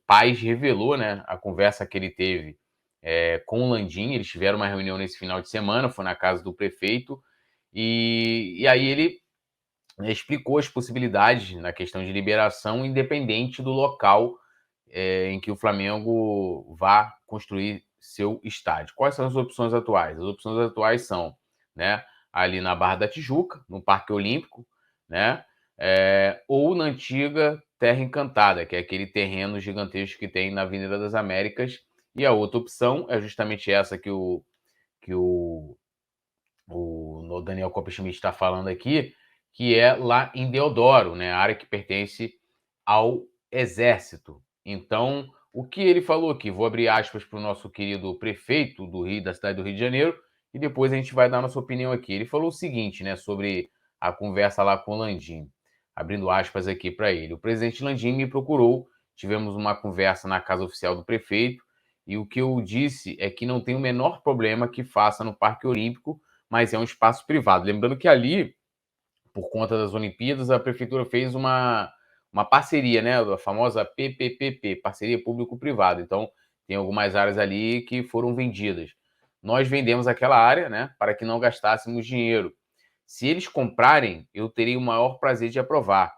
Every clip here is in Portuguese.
Paes revelou, né, a conversa que ele teve com o Landim. Eles tiveram uma reunião nesse final de semana, foi na casa do prefeito, e aí ele explicou as possibilidades na questão de liberação, independente do local em que o Flamengo vá construir seu estádio. Quais são as opções atuais? As opções atuais são, né, ali na Barra da Tijuca, no Parque Olímpico, né, ou na antiga Terra Encantada, que é aquele terreno gigantesco que tem na Avenida das Américas. E a outra opção é justamente essa que o Daniel Copperschmidt está falando aqui, que é lá em Deodoro, né, a área que pertence ao Exército. Então, o que ele falou aqui, vou abrir aspas para o nosso querido prefeito do Rio, da cidade do Rio de Janeiro, e depois a gente vai dar nossa opinião aqui. Ele falou o seguinte, né, sobre a conversa lá com o Landim, abrindo aspas aqui para ele. O presidente Landim me procurou, tivemos uma conversa na casa oficial do prefeito, e o que eu disse é que não tem o menor problema que faça no Parque Olímpico, mas é um espaço privado. Lembrando que ali, por conta das Olimpíadas, a prefeitura fez uma parceria, né? A famosa PPPP, parceria público-privada. Então, tem algumas áreas ali que foram vendidas. Nós vendemos aquela área, né, para que não gastássemos dinheiro. Se eles comprarem, eu terei o maior prazer de aprovar.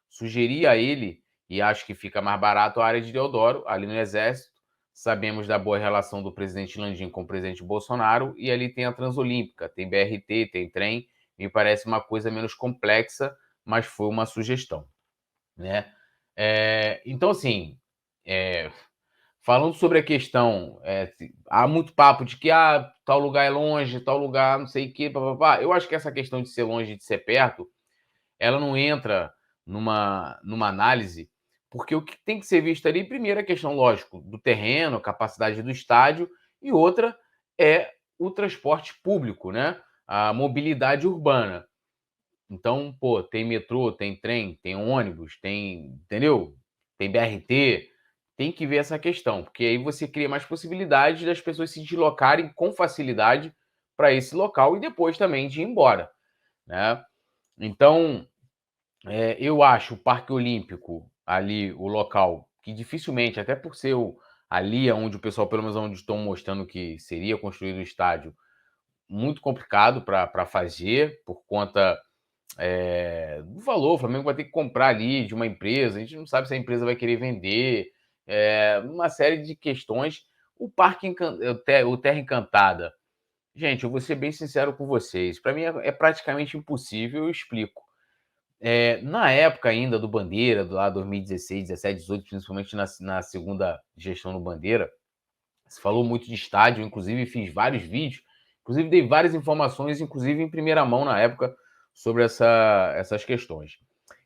Sugeri a ele, e acho que fica mais barato, a área de Deodoro, ali no Exército. Sabemos da boa relação do presidente Landim com o presidente Bolsonaro, e ali tem a Transolímpica, tem BRT, tem trem. Me parece uma coisa menos complexa, mas foi uma sugestão, né? Então, assim, falando sobre a questão, há muito papo de que tal lugar é longe, tal lugar não sei o quê, papapá. Eu acho que essa questão de ser longe e de ser perto, ela não entra numa análise, porque o que tem que ser visto ali, primeiro, é a questão, lógico, do terreno, a capacidade do estádio, e outra é o transporte público, né? A mobilidade urbana. Então, pô, tem metrô, tem trem, tem ônibus, tem, entendeu? Tem BRT, tem que ver essa questão, porque aí você cria mais possibilidades das pessoas se deslocarem com facilidade para esse local e depois também de ir embora, né? Então, eu acho o Parque Olímpico ali, o local, que dificilmente, até por ser ali onde o pessoal, pelo menos onde estão mostrando que seria construído o estádio, muito complicado para fazer, por conta do valor. O Flamengo vai ter que comprar ali de uma empresa, a gente não sabe se a empresa vai querer vender, uma série de questões. O Parque o Terra Encantada, gente, eu vou ser bem sincero com vocês, para mim é praticamente impossível, eu explico. Na época ainda do Bandeira, do lá 2016, 17, 18, principalmente na segunda gestão do Bandeira, se falou muito de estádio, inclusive fiz vários vídeos, inclusive dei várias informações, inclusive em primeira mão na época, sobre essas questões.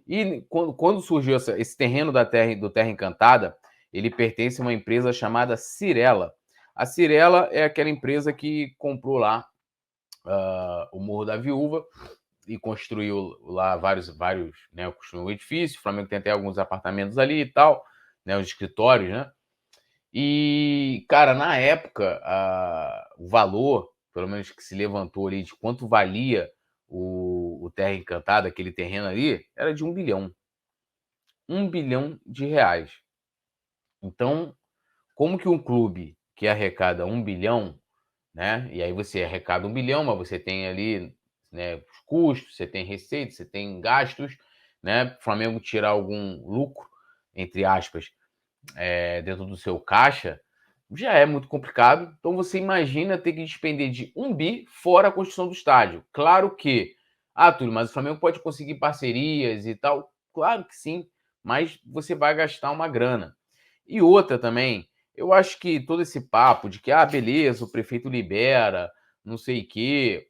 E quando surgiu esse terreno do Terra Encantada, ele pertence a uma empresa chamada Cirela. A Cirela é aquela empresa que comprou lá o Morro da Viúva e construiu lá vários, né, construiu um edifício. O Flamengo tem até alguns apartamentos ali e tal, né, os escritórios, né? E, cara, na época, o valor, pelo menos que se levantou ali, de quanto valia o Terra Encantada, aquele terreno ali, era de 1 bilhão. 1 bilhão de reais. Então, como que um clube que arrecada 1 bilhão, né? E aí você arrecada 1 bilhão, mas você tem ali, né, os custos, você tem receita, você tem gastos, né? O Flamengo tirar algum lucro, entre aspas, dentro do seu caixa, já é muito complicado. Então você imagina ter que despender de 1 bi fora a construção do estádio. Claro que, Túlio, mas o Flamengo pode conseguir parcerias e tal. Claro que sim, mas você vai gastar uma grana. E outra também, eu acho que todo esse papo de que, beleza, o prefeito libera, não sei o quê,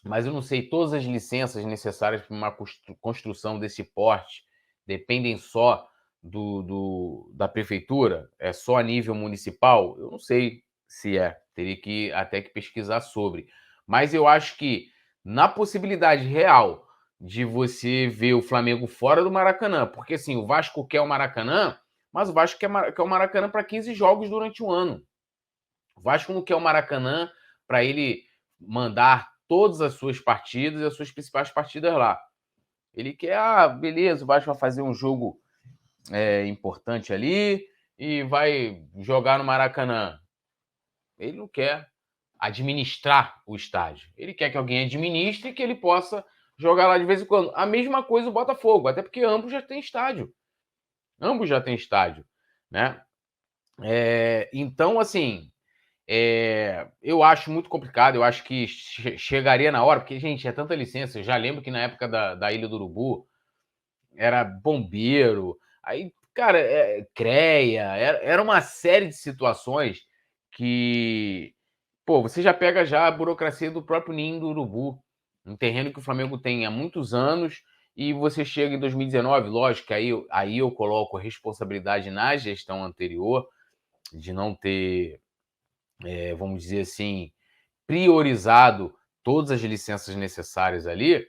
mas eu não sei, todas as licenças necessárias para uma construção desse porte dependem só da prefeitura? É só a nível municipal? Eu não sei se teria que até que pesquisar sobre. Mas eu acho que na possibilidade real de você ver o Flamengo fora do Maracanã, porque assim, o Vasco quer o Maracanã, mas o Vasco quer o Maracanã para 15 jogos durante o ano. O Vasco não quer o Maracanã para ele mandar todas as suas partidas e as suas principais partidas lá. Ele quer, beleza, o Vasco vai fazer um jogo importante ali e vai jogar no Maracanã. Ele não quer administrar o estádio. Ele quer que alguém administre e que ele possa jogar lá de vez em quando. A mesma coisa o Botafogo, até porque ambos já têm estádio. Ambos já têm estádio, né? Então, assim, eu acho muito complicado. Eu acho que chegaria na hora, porque, gente, é tanta licença. Eu já lembro que na época da Ilha do Urubu era bombeiro, aí, cara, CREA, era uma série de situações que, pô, você já pega já a burocracia do próprio Ninho do Urubu, um terreno que o Flamengo tem há muitos anos, e você chega em 2019, lógico que aí eu coloco a responsabilidade na gestão anterior, de não ter, vamos dizer assim, priorizado todas as licenças necessárias ali,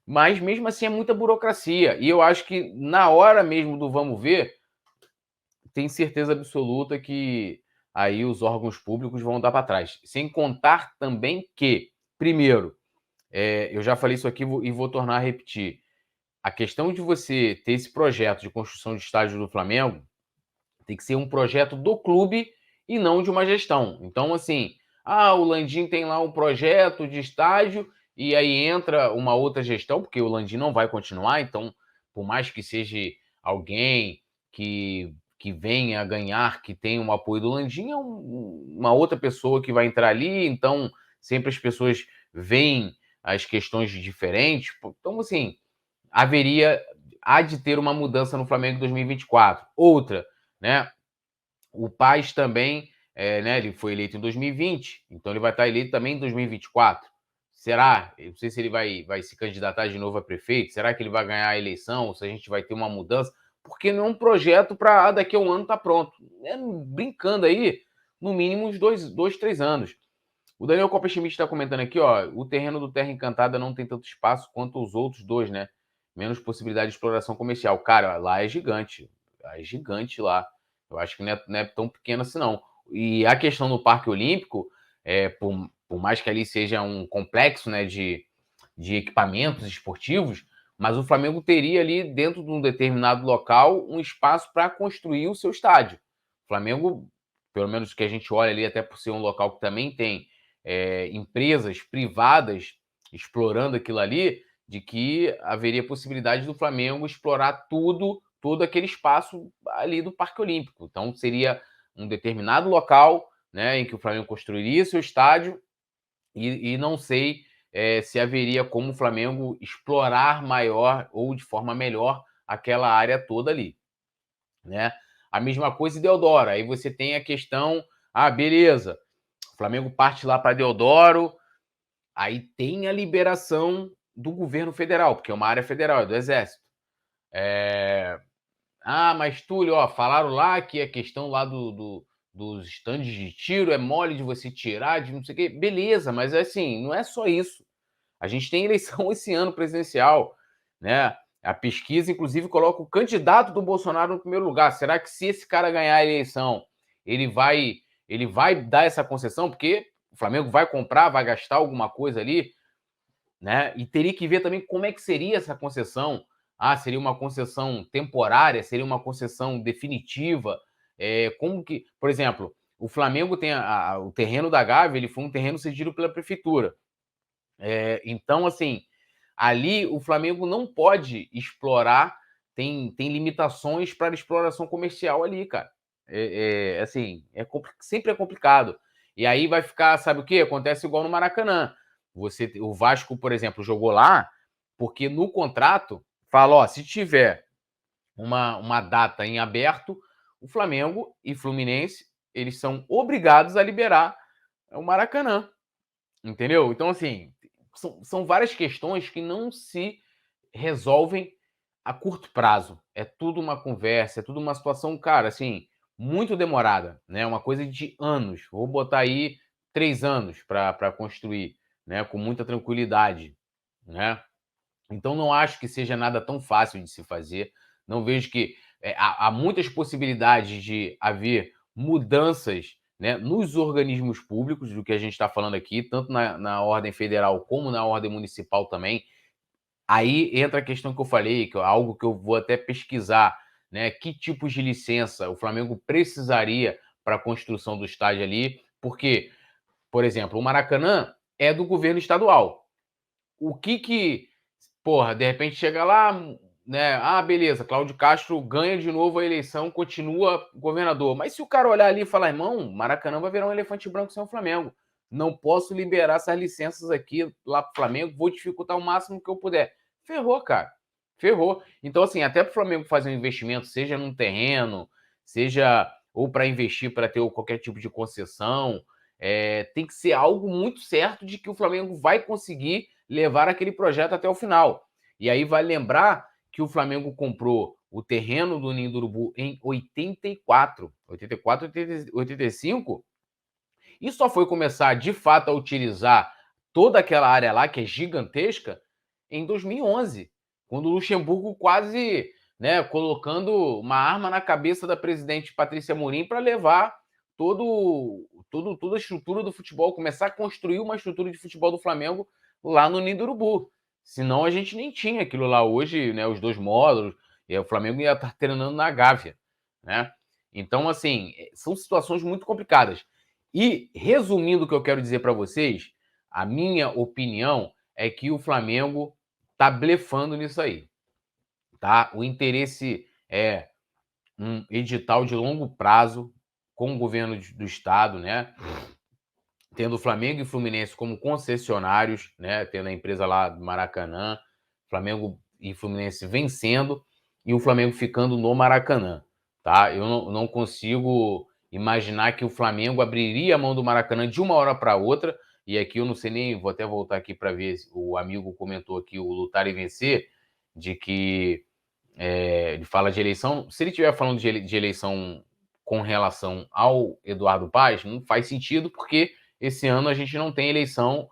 mas mesmo assim é muita burocracia. E eu acho que na hora mesmo do vamos ver, tem certeza absoluta que aí os órgãos públicos vão dar para trás. Sem contar também que, primeiro, eu já falei isso aqui e vou tornar a repetir. A questão de você ter esse projeto de construção de estádio do Flamengo tem que ser um projeto do clube e não de uma gestão. Então, assim, o Landim tem lá um projeto de estádio e aí entra uma outra gestão, porque o Landim não vai continuar, então, por mais que seja alguém que venha a ganhar, que tenha um apoio do Landim, é uma outra pessoa que vai entrar ali, então sempre as pessoas veem as questões diferentes. Então, assim, há de ter uma mudança no Flamengo em 2024. Outra, né? O Paes também, né, ele foi eleito em 2020, então ele vai estar eleito também em 2024. Será? Eu não sei se ele vai se candidatar de novo a prefeito. Será que ele vai ganhar a eleição? Ou se a gente vai ter uma mudança? Porque não é um projeto para daqui a um ano estar pronto. Brincando aí, no mínimo uns 2, 3 anos. O Daniel Copa Schmidt está comentando aqui, ó, o terreno do Terra Encantada não tem tanto espaço quanto os outros dois, né? Menos possibilidade de exploração comercial. Cara, lá é gigante. É gigante lá. Eu acho que não é tão pequeno assim, não. E a questão do Parque Olímpico, por mais que ali seja um complexo, né, de equipamentos esportivos, mas o Flamengo teria ali, dentro de um determinado local, um espaço para construir o seu estádio. O Flamengo, pelo menos que a gente olha ali, até por ser um local que também tem empresas privadas explorando aquilo ali, de que haveria possibilidade do Flamengo explorar todo aquele espaço ali do Parque Olímpico. Então, seria um determinado local, né, em que o Flamengo construiria seu estádio e não sei se haveria como o Flamengo explorar maior ou de forma melhor aquela área toda ali, né? A mesma coisa em Deodoro. Aí você tem a questão, beleza, o Flamengo parte lá para Deodoro, aí tem a liberação do governo federal, porque é uma área federal, é do Exército. Mas Túlio, ó, falaram lá que a questão lá dos estandes de tiro é mole de você tirar, de não sei o quê. Beleza, mas assim, não é só isso. A gente tem eleição esse ano presidencial, né? A pesquisa, inclusive, coloca o candidato do Bolsonaro no primeiro lugar. Será que se esse cara ganhar a eleição, ele vai dar essa concessão? Porque o Flamengo vai comprar, vai gastar alguma coisa ali, né? E teria que ver também como é que seria essa concessão. Seria uma concessão temporária? Seria uma concessão definitiva? Como que, por exemplo, o Flamengo tem o terreno da Gávea, ele foi um terreno cedido pela prefeitura. Então, assim, ali o Flamengo não pode explorar, tem limitações para exploração comercial ali, cara. Assim, sempre é complicado. E aí vai ficar, sabe o que? Acontece igual no Maracanã. O Vasco, por exemplo, jogou lá porque no contrato fala, ó, se tiver uma data em aberto, o Flamengo e Fluminense, eles são obrigados a liberar o Maracanã. Entendeu? Então, assim, são várias questões que não se resolvem a curto prazo. É tudo uma conversa, é tudo uma situação, cara, assim, muito demorada, né? Uma coisa de anos. Vou botar aí 3 anos para construir, né? Com muita tranquilidade, né? Então, não acho que seja nada tão fácil de se fazer. Não vejo que há muitas possibilidades de haver mudanças, né, nos organismos públicos, do que a gente está falando aqui, tanto na ordem federal como na ordem municipal também. Aí entra a questão que eu falei, que é algo que eu vou até pesquisar, né? Que tipos de licença o Flamengo precisaria para a construção do estádio ali? Porque, por exemplo, o Maracanã é do governo estadual. O que, porra, de repente chega lá, né? Ah, beleza, Cláudio Castro ganha de novo a eleição, continua governador. Mas se o cara olhar ali e falar, irmão, Maracanã vai virar um elefante branco sem o Flamengo. Não posso liberar essas licenças aqui lá pro Flamengo, vou dificultar o máximo que eu puder. Ferrou, cara. Ferrou. Então, assim, até pro Flamengo fazer um investimento, seja num terreno, seja ou para investir para ter qualquer tipo de concessão, tem que ser algo muito certo de que o Flamengo vai conseguir levar aquele projeto até o final. E aí vai lembrar que o Flamengo comprou o terreno do Ninho do Urubu em 84, 85, e só foi começar de fato a utilizar toda aquela área lá, que é gigantesca, em 2011, quando o Luxemburgo quase, né, colocando uma arma na cabeça da presidente Patrícia Amorim para levar toda a estrutura do futebol, começar a construir uma estrutura de futebol do Flamengo lá no Ninho do Urubu. Senão a gente nem tinha aquilo lá hoje, né, os dois módulos, e o Flamengo ia estar treinando na Gávea, né? Então, assim, são situações muito complicadas. E, resumindo o que eu quero dizer para vocês, a minha opinião é que o Flamengo tá blefando nisso aí, tá? O interesse é um edital de longo prazo com o governo do estado, né? Tendo Flamengo e Fluminense como concessionários, né? Tendo a empresa lá do Maracanã, Flamengo e Fluminense vencendo e o Flamengo ficando no Maracanã, tá? Eu não consigo imaginar que o Flamengo abriria a mão do Maracanã de uma hora para outra. E aqui eu não sei nem, vou até voltar aqui para ver, o amigo comentou aqui o Lutar e Vencer, de que ele fala de eleição. Se ele estiver falando de eleição com relação ao Eduardo Paes, não faz sentido, porque esse ano a gente não tem eleição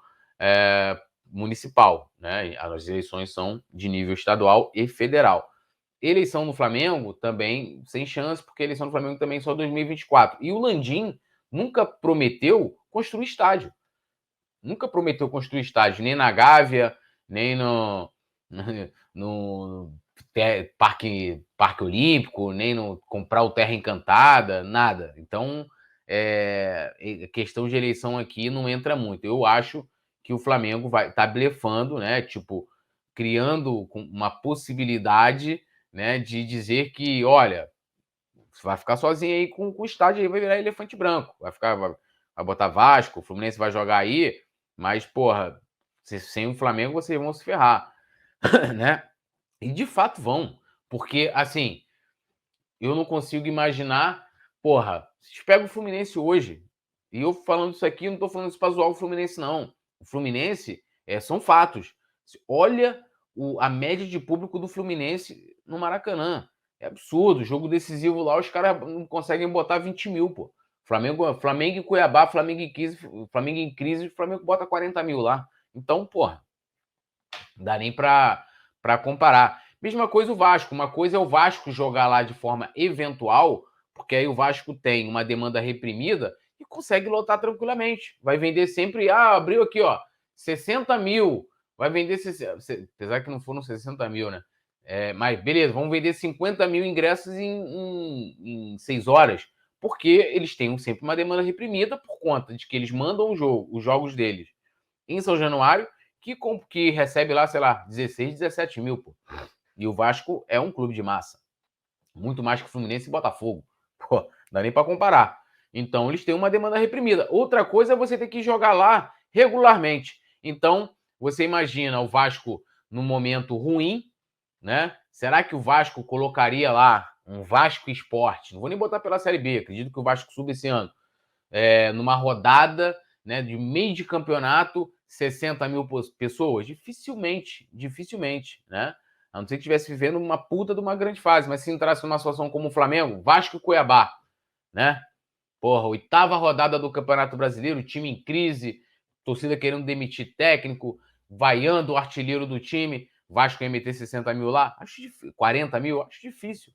municipal, né? As eleições são de nível estadual e federal. Eleição no Flamengo também sem chance, porque a eleição do Flamengo também só 2024. E o Landim nunca prometeu construir estádio. Nunca prometeu construir estádio, nem na Gávea, nem no Parque Olímpico, nem no comprar o Terra Encantada, nada. Então, questão de eleição aqui não entra muito. Eu acho que o Flamengo vai estar blefando, né? Tipo, criando uma possibilidade, né, de dizer que, olha, você vai ficar sozinho aí com o estádio aí, vai virar elefante branco. Vai botar Vasco, o Fluminense vai jogar aí, mas, porra, sem o Flamengo vocês vão se ferrar, né? E de fato vão, porque, assim, eu não consigo imaginar, porra, vocês pegam o Fluminense hoje, e eu falando isso aqui, não tô falando isso pra zoar o Fluminense, não. O Fluminense, são fatos. Olha a média de público do Fluminense no Maracanã. É absurdo. Jogo decisivo lá, os caras não conseguem botar 20 mil, pô. Flamengo e Cuiabá, Flamengo em crise, o Flamengo bota 40 mil lá. Então, porra, não dá nem pra comparar. Mesma coisa o Vasco. Uma coisa é o Vasco jogar lá de forma eventual, porque aí o Vasco tem uma demanda reprimida e consegue lotar tranquilamente. Vai vender sempre, abriu aqui, ó, 60 mil. Vai vender, apesar que não foram 60 mil, né? Mas beleza, vamos vender 50 mil ingressos em 6 horas. Porque eles têm sempre uma demanda reprimida por conta de que eles mandam os jogos deles em São Januário, que recebe lá, sei lá, 16, 17 mil, pô. E o Vasco é um clube de massa. Muito mais que o Fluminense e Botafogo. Pô, não dá nem para comparar. Então, eles têm uma demanda reprimida. Outra coisa é você ter que jogar lá regularmente. Então, você imagina o Vasco num momento ruim, né? Será que o Vasco colocaria lá um Vasco Esporte? Não vou nem botar pela Série B, acredito que o Vasco suba esse ano. Numa rodada, né, de meio de campeonato, 60 mil pessoas? Dificilmente, né? A não ser que estivesse vivendo uma puta de uma grande fase, mas se entrasse numa situação como o Flamengo, Vasco e Cuiabá, né? Porra, 8ª rodada do Campeonato Brasileiro, time em crise, torcida querendo demitir técnico, vaiando o artilheiro do time, Vasco ia meter 60 mil lá? 40 mil? Acho difícil.